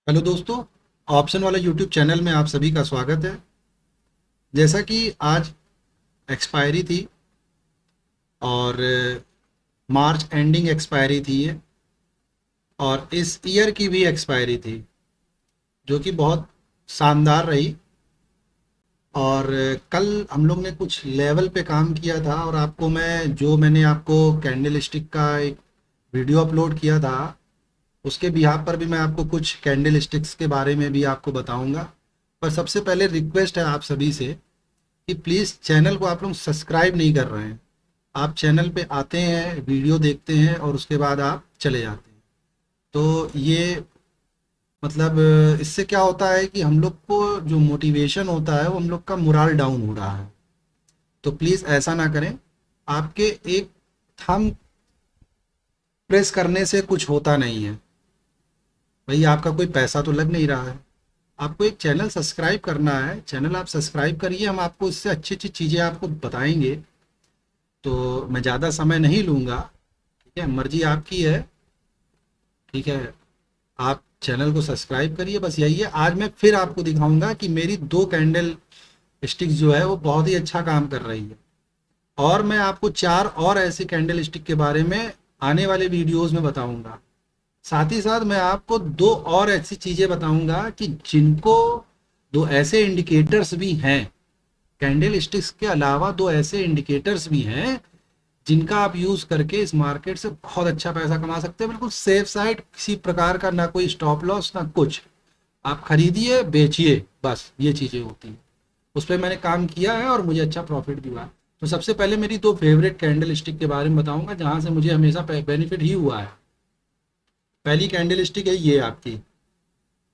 Hello दोस्तों। Option वाला YouTube channel में आप सभी का स्वागत है। जैसा कि आज एक्सपायरी थी और मार्च एंडिंग एक्सपायरी थी ये, और इस ईयर की भी एक्सपायरी थी जो कि बहुत शानदार रही। और कल हम लोग ने कुछ लेवल पे काम किया था और आपको मैंने आपको कैंडल स्टिक का एक वीडियो अपलोड किया था, उसके बिहाफ पर भी मैं आपको कुछ कैंडल स्टिक्स के बारे में भी आपको बताऊंगा। पर सबसे पहले रिक्वेस्ट है आप सभी से कि प्लीज़ चैनल को आप लोग सब्सक्राइब नहीं कर रहे हैं। आप चैनल पे आते हैं, वीडियो देखते हैं और उसके बाद आप चले जाते हैं। तो ये मतलब इससे क्या होता है कि हम लोग को जो मोटिवेशन होता है वो हम लोग का मोराल डाउन हो रहा है। तो प्लीज़ ऐसा ना करें। आपके एक थंब प्रेस करने से कुछ होता नहीं है भाई, आपका कोई पैसा तो लग नहीं रहा है। आपको एक चैनल सब्सक्राइब करना है, चैनल आप सब्सक्राइब करिए, हम आपको इससे अच्छी अच्छी चीज़ें आपको बताएंगे। तो मैं ज़्यादा समय नहीं लूँगा, ठीक है, मर्जी आपकी है। ठीक है, आप चैनल को सब्सक्राइब करिए, बस यही है। आज मैं फिर आपको दिखाऊंगा कि मेरी दो कैंडल स्टिक जो है वो बहुत ही अच्छा काम कर रही है। और मैं आपको चार और ऐसे कैंडल स्टिक के बारे में आने वाले वीडियोस में बताऊंगा। साथ ही साथ मैं आपको दो और ऐसी चीज़ें बताऊंगा कि जिनको दो ऐसे इंडिकेटर्स भी हैं, कैंडल स्टिक्स के अलावा दो ऐसे इंडिकेटर्स भी हैं जिनका आप यूज़ करके इस मार्केट से बहुत अच्छा पैसा कमा सकते हैं, बिल्कुल सेफ साइड, किसी प्रकार का ना कोई स्टॉप लॉस ना कुछ। आप खरीदिए बेचिए, बस ये चीज़ें होती हैं। उस पर मैंने काम किया है और मुझे अच्छा प्रॉफिट भी हुआ है। तो सबसे पहले मेरी दो फेवरेट कैंडल स्टिक के बारे में बताऊंगा जहां से मुझे हमेशा बेनिफिट ही हुआ है। पहली कैंडल स्टिक है ये आपकी,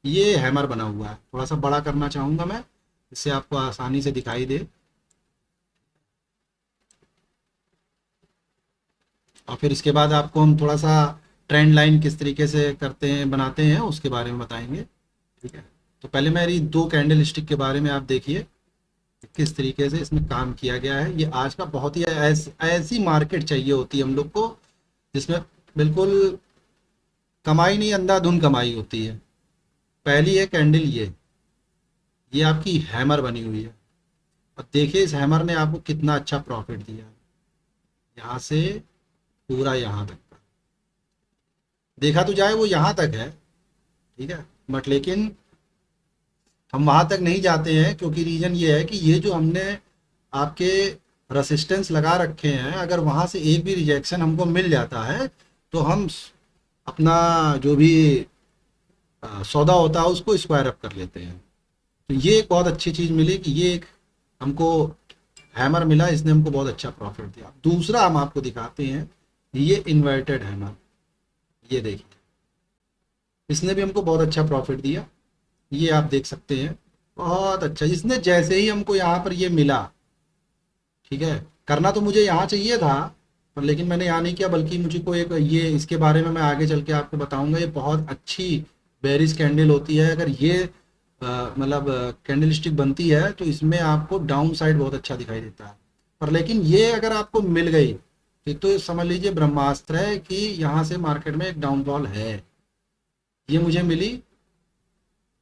ये हैमर बना हुआ है। थोड़ा सा बड़ा करना चाहूंगा मैं, इससे आपको आसानी से दिखाई दे। और फिर इसके बाद आपको हम थोड़ा सा ट्रेंड लाइन किस तरीके से करते हैं, बनाते हैं, उसके बारे में बताएंगे। ठीक है, तो पहले मेरी दो कैंडल स्टिक के बारे में आप देखिए किस तरीके से इसमें काम किया गया है। ये आज का बहुत ही ऐसी मार्केट चाहिए होती है हम लोग को जिसमें बिल्कुल कमाई नहीं, अंधाधुन कमाई होती है। पहली है कैंडल ये आपकी हैमर बनी हुई है। और देखिए इस हैमर ने आपको कितना अच्छा प्रॉफिट दिया है, यहाँ से पूरा यहाँ तक का। देखा तो जाए वो यहाँ तक है, ठीक है, बट लेकिन हम वहां तक नहीं जाते हैं क्योंकि रीजन ये है कि ये जो हमने आपके रेसिस्टेंस लगा रखे हैं, अगर वहां से एक भी रिजेक्शन हमको मिल जाता है तो हम अपना जो भी सौदा होता है उसको स्क्वायर अप कर लेते हैं। तो ये एक बहुत अच्छी चीज़ मिली कि ये एक हमको हैमर मिला, इसने हमको बहुत अच्छा प्रॉफिट दिया। दूसरा हम आपको दिखाते हैं, ये इन्वर्टेड हैमर, ये देखिए, इसने भी हमको बहुत अच्छा प्रॉफिट दिया। ये आप देख सकते हैं, बहुत अच्छा। इसने जैसे ही हमको यहाँ पर ये मिला, ठीक है, करना तो मुझे यहाँ चाहिए था पर लेकिन मैंने यहाँ नहीं किया, बल्कि मुझे को एक ये इसके बारे में मैं आगे चल के आपको बताऊंगा। ये बहुत अच्छी बेरिश कैंडल होती है। अगर ये मतलब कैंडल स्टिक बनती है तो इसमें आपको डाउन साइड बहुत अच्छा दिखाई देता है। पर लेकिन ये अगर आपको मिल गई तो समझ लीजिए ब्रह्मास्त्र है कि यहाँ से मार्केट में एक डाउनफॉल है। ये मुझे मिली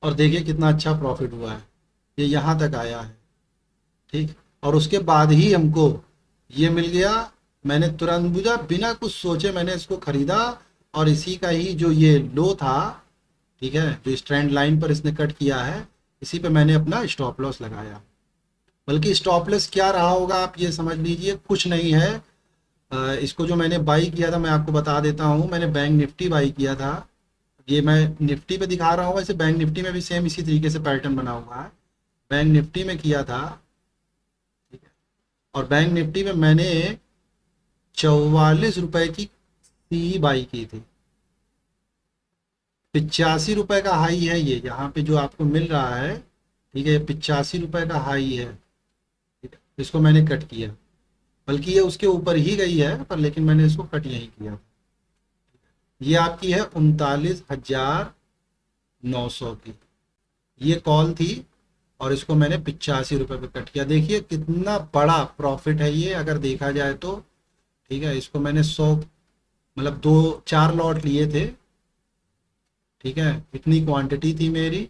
और देखिए कितना अच्छा प्रॉफिट हुआ है, ये यहाँ तक आया है। ठीक, और उसके बाद ही हमको ये मिल गया। मैंने तुरंत बुझा, बिना कुछ सोचे मैंने इसको खरीदा। और इसी का ही जो ये लो था, ठीक है, जो इस ट्रेंड लाइन पर इसने कट किया है, इसी पे मैंने अपना स्टॉप लॉस लगाया। बल्कि स्टॉप लॉस क्या रहा होगा आप ये समझ लीजिए, कुछ नहीं है। इसको जो मैंने बाई किया था मैं आपको बता देता हूँ, मैंने बैंक निफ्टी बाई किया था। ये मैं निफ्टी पे दिखा रहा हूँ, वैसे बैंक निफ्टी में भी सेम इसी तरीके से पैटर्न बना हुआ है। बैंक निफ्टी में किया था, ठीक है, और बैंक निफ्टी में मैंने 44 रुपए की सी बाई की थी। 85 रुपए का हाई है ये, यहाँ पे जो आपको मिल रहा है, ठीक है, 85 रुपए का हाई है। ठीक है, इसको मैंने कट किया, बल्कि ये उसके ऊपर ही गई है पर लेकिन मैंने इसको कट यही किया। ये आपकी है 39,900 की, ये कॉल थी और इसको मैंने 85 रुपए पे कट किया। देखिए कितना बड़ा प्रॉफिट है ये अगर देखा जाए तो। ठीक है, इसको मैंने 100 मतलब दो चार लॉट लिए थे, ठीक है, इतनी क्वांटिटी थी मेरी,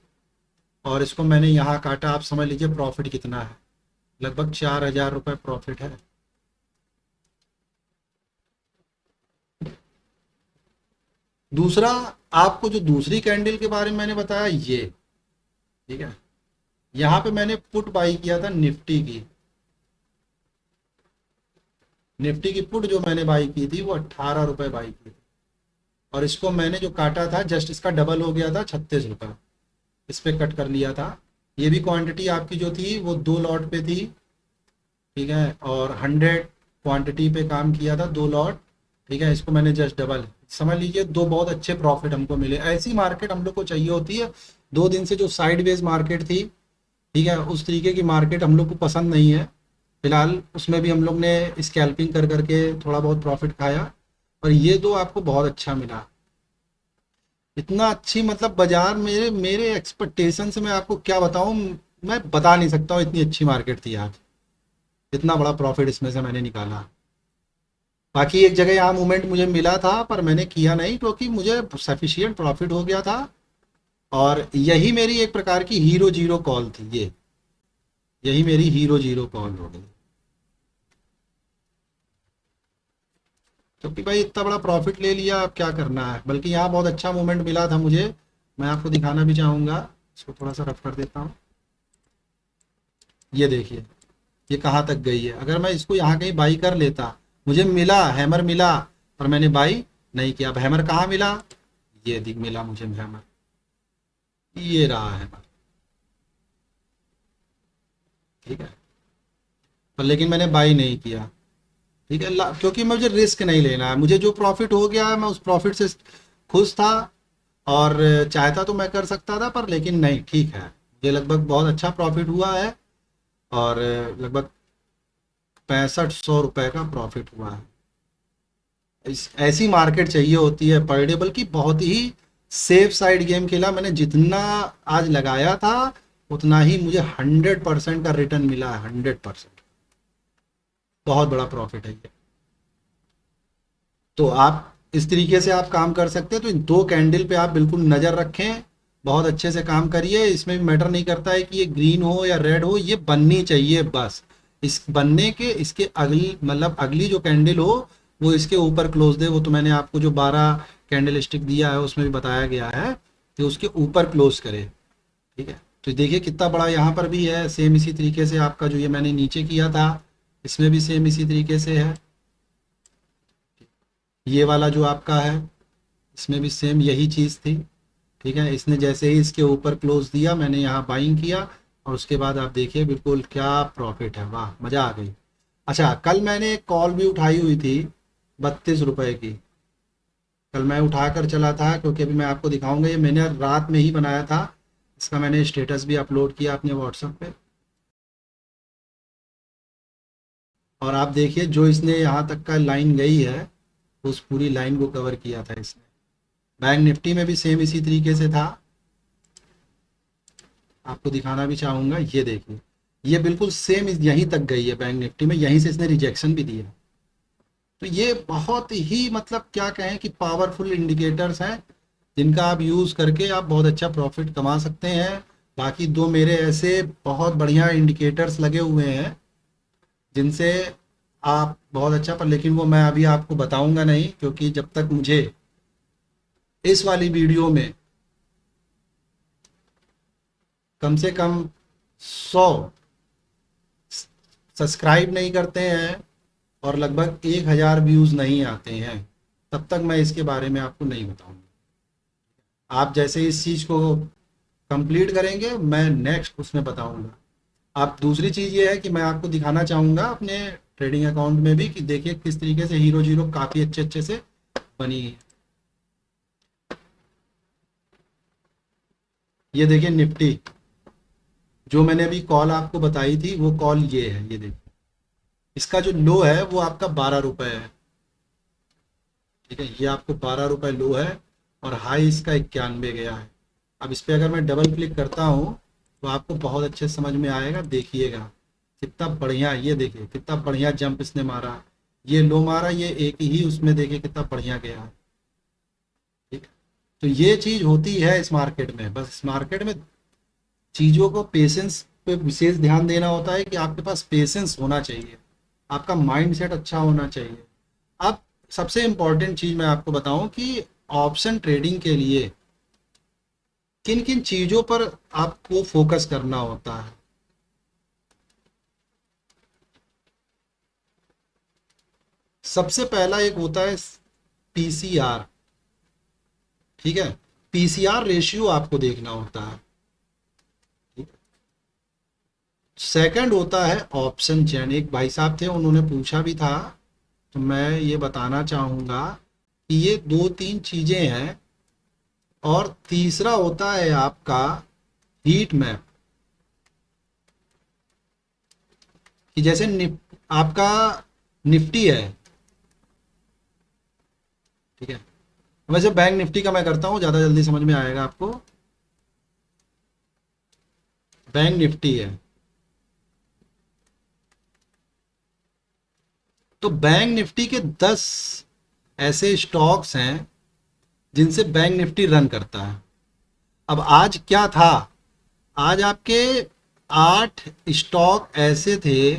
और इसको मैंने यहाँ काटा। आप समझ लीजिए प्रॉफिट कितना है, लगभग 4,000 रुपये प्रॉफिट है। दूसरा, आपको जो दूसरी कैंडल के बारे में मैंने बताया ये, ठीक है, यहाँ पे मैंने पुट बाई किया था निफ्टी की। निफ्टी की पुट जो मैंने बाई की थी वो 18 रुपये बाई की थी, और इसको मैंने जो काटा था जस्ट इसका डबल हो गया था, 36 रुपये इस पे कट कर लिया था। ये भी क्वांटिटी आपकी जो थी वो 2 लॉट पे थी, ठीक है, और 100 क्वांटिटी पे काम किया था, 2 लॉट, ठीक है। इसको मैंने जस्ट डबल, समझ लीजिए दो बहुत अच्छे प्रॉफिट हमको मिले। ऐसी मार्केट हम लोग को चाहिए होती है। 2 दिन से जो साइडवेज मार्केट थी, ठीक है, उस तरीके की मार्केट हम लोग को पसंद नहीं है। फिलहाल उसमें भी हम लोग ने स्कैल्पिंग कर करके थोड़ा बहुत प्रॉफिट खाया, और ये तो आपको बहुत अच्छा मिला। इतना अच्छी मतलब बाजार, मेरे मेरे एक्सपेक्टेशन से मैं आपको क्या बताऊं, मैं बता नहीं सकता हूँ, इतनी अच्छी मार्केट थी आज, इतना बड़ा प्रॉफिट इसमें से मैंने निकाला। बाकी एक जगह यहाँ मूवमेंट मुझे मिला था पर मैंने किया नहीं, क्योंकि मुझे सफिशियंट प्रॉफिट हो गया था। और यही मेरी एक प्रकार की हीरो जीरो कॉल थी, ये यही मेरी हीरो जीरो कॉल हो गई, क्योंकि भाई इतना बड़ा प्रॉफिट ले लिया, अब क्या करना है। बल्कि यहाँ बहुत अच्छा मूवमेंट मिला था मुझे, मैं आपको दिखाना भी चाहूँगा। इसको थोड़ा सा रफ कर देता हूँ। ये देखिए ये कहाँ तक गई है। अगर मैं इसको यहाँ कहीं बाई कर लेता, मुझे मिला, हैमर मिला, पर मैंने बाई नहीं किया। अब हैमर कहाँ मिला, ये दिख मिला मुझे हैमर, ये रहा हैमर, ठीक है, पर लेकिन मैंने बाई नहीं किया, ठीक है, क्योंकि मुझे रिस्क नहीं लेना है। मुझे जो प्रॉफिट हो गया है मैं उस प्रॉफिट से खुश था, और चाहता तो मैं कर सकता था, पर लेकिन नहीं, ठीक है, मुझे लगभग बहुत अच्छा प्रॉफिट हुआ है, और लगभग 6500 रुपये का प्रॉफिट हुआ है। ऐसी मार्केट चाहिए होती है पर डे। बल्कि बहुत ही सेफ साइड गेम खेला मैंने, जितना आज लगाया था उतना ही मुझे 100% का रिटर्न मिला है, 100%। बहुत बड़ा प्रॉफिट है ये। तो आप इस तरीके से आप काम कर सकते हैं। तो इन 2 कैंडल पे आप बिल्कुल नज़र रखें, बहुत अच्छे से काम करिए। इसमें भी मैटर नहीं करता है कि ये ग्रीन हो या रेड हो, ये बननी चाहिए बस। इस बनने के इसके अगली मतलब अगली जो कैंडल हो वो इसके ऊपर क्लोज दे। वो तो मैंने आपको जो 12 कैंडल स्टिक दिया है उसमें भी बताया गया है कि उसके ऊपर क्लोज करे, ठीक है। तो देखिए कितना बड़ा यहाँ पर भी है। सेम इसी तरीके से आपका जो ये मैंने नीचे किया था इसमें भी सेम इसी तरीके से है। ये वाला जो आपका है इसमें भी सेम यही चीज़ थी, ठीक है। इसने जैसे ही इसके ऊपर क्लोज दिया मैंने यहाँ बाइंग किया, और उसके बाद आप देखिए बिल्कुल क्या प्रॉफिट है, वाह मज़ा आ गई। अच्छा, कल मैंने एक कॉल भी उठाई हुई थी 32 रुपए की। कल मैं उठा कर चला था, क्योंकि अभी मैं आपको दिखाऊंगा, ये मैंने रात में ही बनाया था। इसका मैंने स्टेटस भी अपलोड किया अपने व्हाट्सएप पे। और आप देखिए जो इसने यहाँ तक का लाइन गई है उस पूरी लाइन को कवर किया था इसने। बैंक निफ्टी में भी सेम इसी तरीके से था, आपको दिखाना भी चाहूँगा। ये देखिए ये बिल्कुल सेम यहीं तक गई है बैंक निफ्टी में, यहीं से इसने रिजेक्शन भी दिया। तो ये बहुत ही मतलब क्या कहें कि पावरफुल इंडिकेटर्स हैं, जिनका आप यूज़ करके आप बहुत अच्छा प्रॉफिट कमा सकते हैं। बाकी 2 मेरे ऐसे बहुत बढ़िया इंडिकेटर्स लगे हुए हैं जिनसे आप बहुत अच्छा, पर लेकिन वो मैं अभी आपको बताऊंगा नहीं, क्योंकि जब तक मुझे इस वाली वीडियो में कम से कम 100 सब्सक्राइब नहीं करते हैं और लगभग 1000 व्यूज़ नहीं आते हैं, तब तक मैं इसके बारे में आपको नहीं बताऊंगा। आप जैसे इस चीज़ को कंप्लीट करेंगे मैं नेक्स्ट उसमें बताऊंगा। आप दूसरी चीज़ ये है कि मैं आपको दिखाना चाहूँगा अपने ट्रेडिंग अकाउंट में भी कि देखिए किस तरीके से हीरो जीरो काफ़ी अच्छे अच्छे से बनी है। ये देखिए निफ्टी, जो मैंने अभी कॉल आपको बताई थी वो कॉल ये है। ये देखिए इसका जो लो है वो आपका 12 रुपये है, ठीक है, ये आपको 12 रुपये लो है, और हाई इसका 91 गया है। अब इस पर अगर मैं डबल क्लिक करता हूँ तो आपको बहुत अच्छे समझ में आएगा। देखिएगा कितना बढ़िया, ये देखिए कितना बढ़िया जंप इसने मारा, ये लो मारा, ये एक ही उसमें देखिए कितना बढ़िया गया है, ठीक है। तो ये चीज़ होती है इस मार्केट में। बस इस मार्केट में चीज़ों को पेशेंस पे विशेष ध्यान देना होता है कि आपके पास पेशेंस होना चाहिए, आपका माइंड सेट अच्छा होना चाहिए। अब सबसे इम्पॉर्टेंट चीज़ मैं आपको बताऊं कि ऑप्शन ट्रेडिंग के लिए किन किन चीज़ों पर आपको फोकस करना होता है। सबसे पहला एक होता है पीसीआर, ठीक है, पीसीआर रेशियो आपको देखना होता है। सेकंड होता है ऑप्शन चेन। एक भाई साहब थे, उन्होंने पूछा भी था, तो मैं ये बताना चाहूँगा कि ये दो तीन चीज़ें हैं। और तीसरा होता है आपका हीट मैप, कि जैसे आपका निफ्टी है, ठीक है। वैसे बैंक निफ्टी का मैं करता हूँ, ज़्यादा जल्दी समझ में आएगा आपको। बैंक निफ्टी है, तो बैंक निफ्टी के 10 ऐसे स्टॉक्स हैं जिनसे बैंक निफ्टी रन करता है। अब आज क्या था, आज आपके 8 स्टॉक ऐसे थे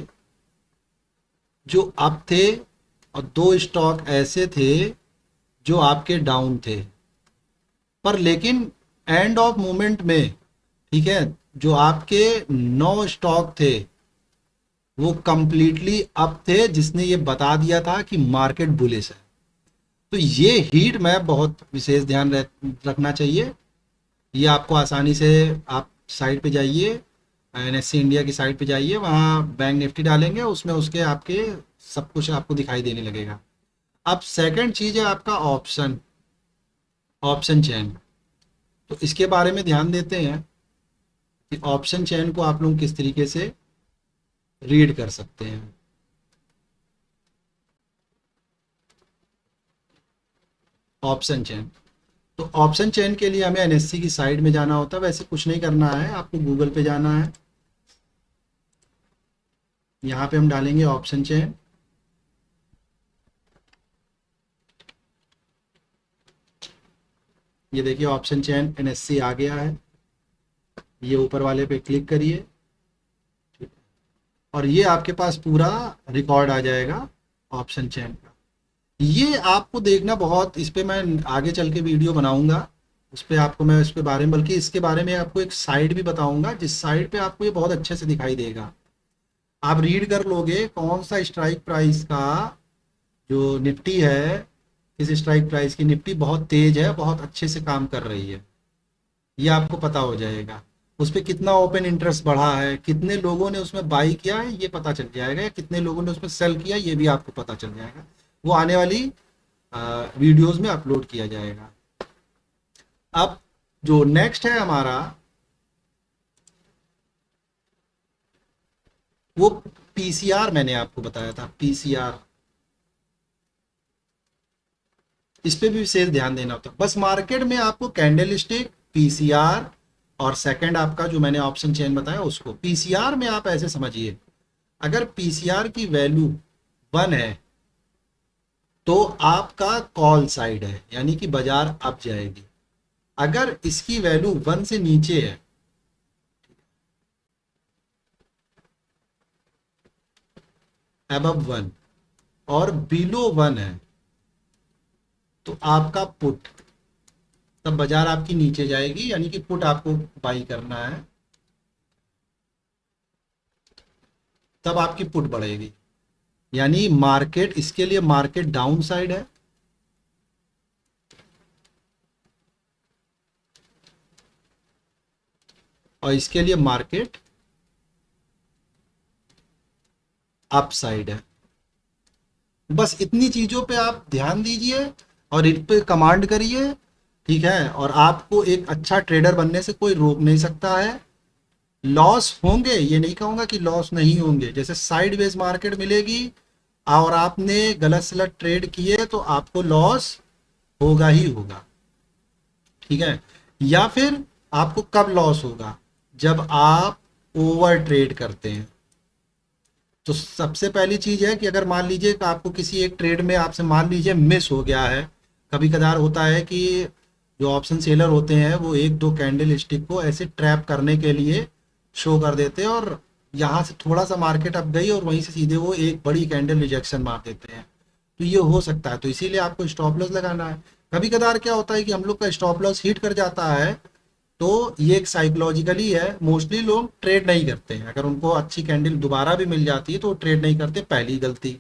जो अप थे, और 2 स्टॉक ऐसे थे जो आपके डाउन थे। पर लेकिन एंड ऑफ मोमेंट में, ठीक है, जो आपके 9 स्टॉक थे वो कंप्लीटली अप थे, जिसने ये बता दिया था कि मार्केट बुलिश है। तो ये हीट मैप बहुत विशेष ध्यान रखना चाहिए। ये आपको आसानी से, आप साइट पे जाइए, एनएससी इंडिया की साइट पे जाइए, वहाँ बैंक निफ्टी डालेंगे, उसमें उसके आपके सब कुछ आपको दिखाई देने लगेगा। अब सेकंड चीज़ है आपका ऑप्शन, ऑप्शन चेन। तो इसके बारे में ध्यान देते हैं कि ऑप्शन चेन को आप लोग किस तरीके से रीड कर सकते हैं। ऑप्शन चेन, तो ऑप्शन चेन के लिए हमें एनएससी की साइट में जाना होता है। वैसे कुछ नहीं करना है, आपको गूगल पे जाना है, यहाँ पे हम डालेंगे ऑप्शन चेन। ये देखिए ऑप्शन चेन एनएससी आ गया है, ये ऊपर वाले पे क्लिक करिए, और ये आपके पास पूरा रिकॉर्ड आ जाएगा ऑप्शन चेन का। ये आपको देखना बहुत, इस पे मैं आगे चल के वीडियो बनाऊंगा, उस पर आपको मैं इसके बारे में, बल्कि इसके बारे में आपको एक साइट भी बताऊंगा जिस साइट पे आपको ये बहुत अच्छे से दिखाई देगा। आप रीड कर लोगे कौन सा स्ट्राइक प्राइस का जो निफ्टी है, किस स्ट्राइक प्राइस की निफ्टी बहुत तेज है, बहुत अच्छे से काम कर रही है, ये आपको पता हो जाएगा। उस पर कितना ओपन इंटरेस्ट बढ़ा है, कितने लोगों ने उसमें बाई किया है ये पता चल जाएगा, या कितने लोगों ने उसमें सेल किया ये भी आपको पता चल जाएगा। वो आने वाली वीडियोस में अपलोड किया जाएगा। अब जो नेक्स्ट है हमारा, वो पीसीआर, मैंने आपको बताया था पीसीआर, इस पे भी विशेष ध्यान देना होता है। बस मार्केट में आपको कैंडल स्टिक, पीसीआर, और सेकंड आपका जो मैंने ऑप्शन चेन बताया उसको। पीसीआर में आप ऐसे समझिए, अगर पीसीआर की वैल्यू 1 है तो आपका कॉल साइड है, यानी कि बाजार अप जाएगी। अगर इसकी वैल्यू 1 से नीचे है, अबव 1 और बिलो 1 है, तो आपका पुट, तब बाजार आपकी नीचे जाएगी, यानी कि पुट आपको बाई करना है, तब आपकी पुट बढ़ेगी। यानी मार्केट, इसके लिए मार्केट डाउन साइड है, और इसके लिए मार्केट अप साइड है। बस इतनी चीजों पे आप ध्यान दीजिए और इन पे कमांड करिए, ठीक है। और आपको एक अच्छा ट्रेडर बनने से कोई रोक नहीं सकता है। लॉस होंगे, ये नहीं कहूंगा कि लॉस नहीं होंगे, जैसे साइडवेज मार्केट मिलेगी और आपने गलत सलत ट्रेड किए तो आपको लॉस होगा ही होगा, ठीक है। या फिर आपको कब लॉस होगा, जब आप ओवर ट्रेड करते हैं। तो सबसे पहली चीज है कि अगर मान लीजिए कि आपको किसी एक ट्रेड में आपसे मान लीजिए मिस हो गया है, कभी कदार होता है कि जो ऑप्शन सेलर होते हैं वो एक दो कैंडल स्टिक को ऐसे ट्रैप करने के लिए शो कर देते हैं, और यहाँ से थोड़ा सा मार्केट अप गई और वहीं से सीधे वो एक बड़ी कैंडल रिजेक्शन मार देते हैं। तो ये हो सकता है, तो इसीलिए आपको स्टॉप लॉस लगाना है। कभी कदार क्या होता है कि हम लोग का स्टॉप लॉस हिट कर जाता है, तो ये एक साइकोलॉजिकली है। मोस्टली लोग ट्रेड नहीं करते हैं, अगर उनको अच्छी कैंडल दोबारा भी मिल जाती है तो वो ट्रेड नहीं करते, पहली गलती।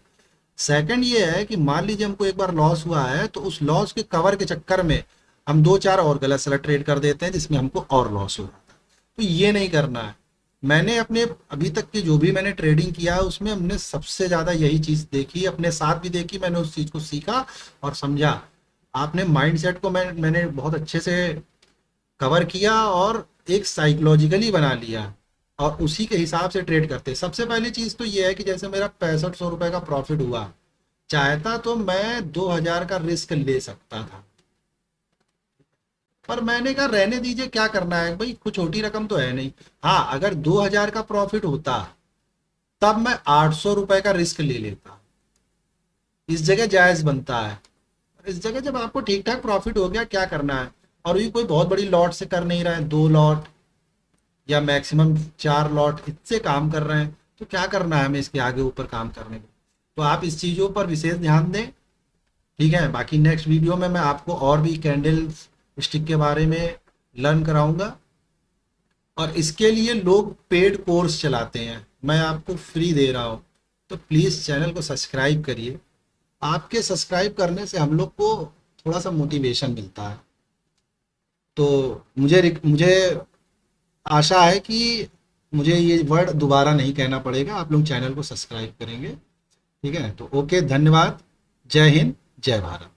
सेकंड ये है कि मान लीजिए हमको एक बार लॉस हुआ है तो उस लॉस के कवर के चक्कर में हम दो चार और गलत सलत ट्रेड कर देते हैं जिसमें हमको और लॉस हो जाता है। तो ये नहीं करना है। मैंने अपने अभी तक की जो भी मैंने ट्रेडिंग किया है उसमें हमने सबसे ज़्यादा यही चीज़ देखी, अपने साथ भी देखी, मैंने उस चीज़ को सीखा और समझा। आपने माइंडसेट को मैंने बहुत अच्छे से कवर किया और एक साइकोलॉजिकली बना लिया, और उसी के हिसाब से ट्रेड करते हैं। सबसे पहली चीज़ तो ये है कि जैसे मेरा 6500 रुपये का प्रॉफिट हुआ, चाहता तो मैं 2000 का रिस्क ले सकता था, पर मैंने कहा रहने दीजिए, क्या करना है भाई, कुछ छोटी रकम तो है नहीं। हाँ, अगर 2000 का प्रॉफिट होता तब मैं 800 रुपये का रिस्क ले लेता, इस जगह जायज बनता है। इस जगह जब आपको ठीक ठाक प्रॉफिट हो गया, क्या करना है, और ये कोई बहुत बड़ी लॉट से कर नहीं रहा है, 2 लॉट या मैक्सिमम 4 लॉट इससे काम कर रहे हैं, तो क्या करना है हमें इसके आगे ऊपर काम करने में। तो आप इस चीज़ों पर विशेष ध्यान दें, ठीक है। बाकी नेक्स्ट वीडियो में मैं आपको और भी कैंडल स्टिक के बारे में लर्न कराऊंगा, और इसके लिए लोग पेड कोर्स चलाते हैं, मैं आपको फ्री दे रहा हूँ। तो प्लीज़ चैनल को सब्सक्राइब करिए, आपके सब्सक्राइब करने से हम लोग को थोड़ा सा मोटिवेशन मिलता है। तो मुझे आशा है कि मुझे ये वर्ड दोबारा नहीं कहना पड़ेगा, आप लोग चैनल को सब्सक्राइब करेंगे, ठीक है। तो ओके, धन्यवाद, जय हिंद, जय भारत।